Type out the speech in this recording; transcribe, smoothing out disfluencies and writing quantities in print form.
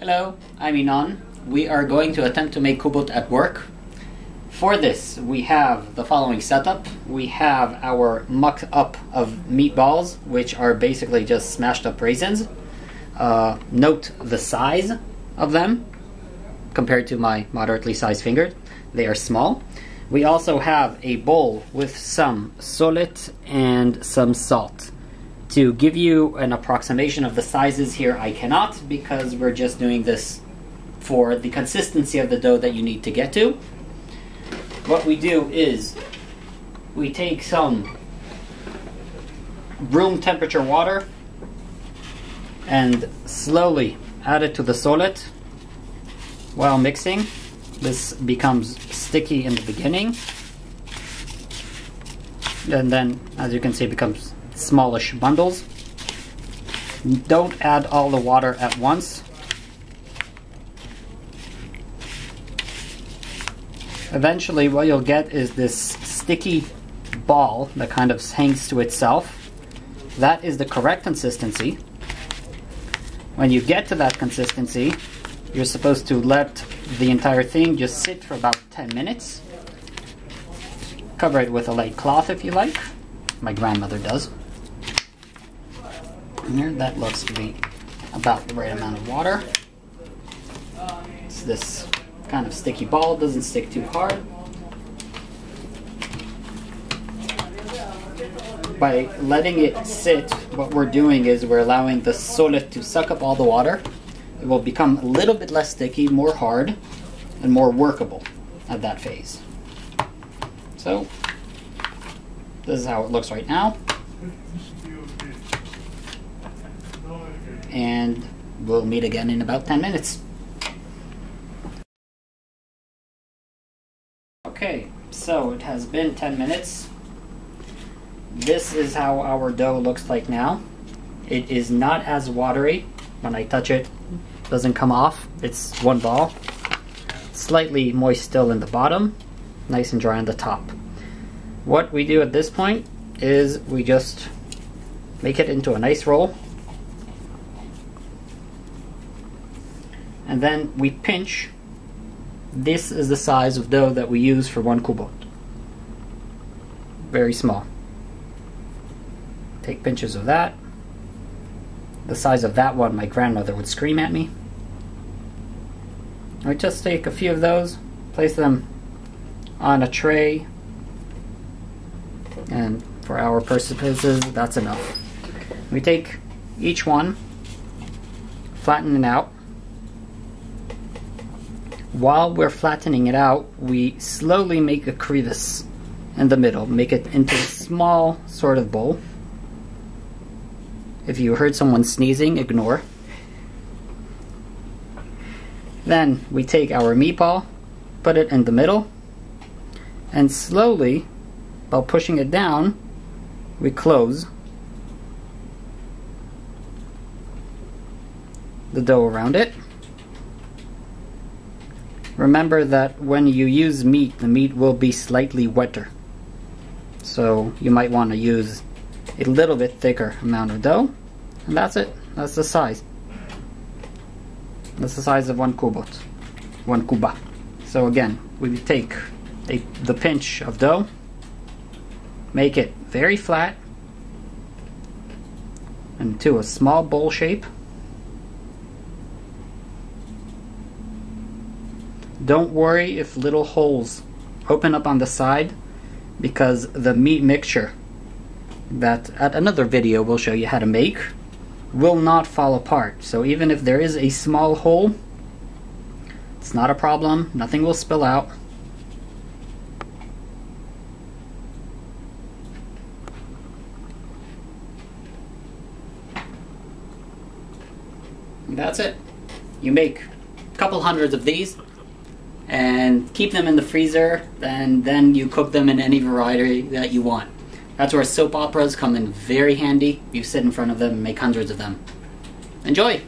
Hello, I'm Yinnon. We are going to attempt to make kubbot at work. For this, we have the following setup. We have our muck up of meatballs, which are basically just smashed up raisins. Note the size of them compared to my moderately sized finger. They are small. We also have a bowl with some solet and some salt. To give you an approximation of the sizes here, I cannot, because we're just doing this for the consistency of the dough that you need to get to. What we do is we take some room temperature water and slowly add it to the solet while mixing. This becomes sticky in the beginning, and then, as you can see, it becomes smallish bundles. Don't add all the water at once. Eventually what you'll get is this sticky ball that kind of hangs to itself. That is the correct consistency. When you get to that consistency, you're supposed to let the entire thing just sit for about 10 minutes. Cover it with a light cloth if you like. My grandmother does. And here, that looks to be about the right amount of water. It's this kind of sticky ball, doesn't stick too hard. By letting it sit, what we're doing is we're allowing the solet to suck up all the water. It will become a little bit less sticky, more hard, and more workable at that phase. So, this is how it looks right now. And we'll meet again in about 10 minutes. Okay, so it has been 10 minutes. This is how our dough looks like now. It is not as watery. When I touch it, it doesn't come off. It's one ball. Slightly moist still in the bottom, nice and dry on the top. What we do at this point is we just make it into a nice roll. And then we pinch. This is the size of dough that we use for one kubbot. Very small. Take pinches of that. The size of that one, my grandmother would scream at me. I just take a few of those, place them on a tray, and for our purposes, that's enough. We take each one, flatten it out. While we're flattening it out, we slowly make a crevice in the middle, make it into a small sort of bowl. If you heard someone sneezing, ignore. Then we take our meatball, put it in the middle, and slowly, while pushing it down, we close the dough around it. Remember that when you use meat, the meat will be slightly wetter. So you might want to use a little bit thicker amount of dough. And that's it. That's the size. That's the size of one kubbot. One kubbah. So again, we take the pinch of dough, make it very flat into a small bowl shape. Don't worry if little holes open up on the side, because the meat mixture that at another video we'll show you how to make will not fall apart. So even if there is a small hole, it's not a problem. Nothing will spill out. And that's it. You make a couple hundreds of these and keep them in the freezer, and then you cook them in any variety that you want. That's where soap operas come in very handy. You sit in front of them and make hundreds of them. Enjoy!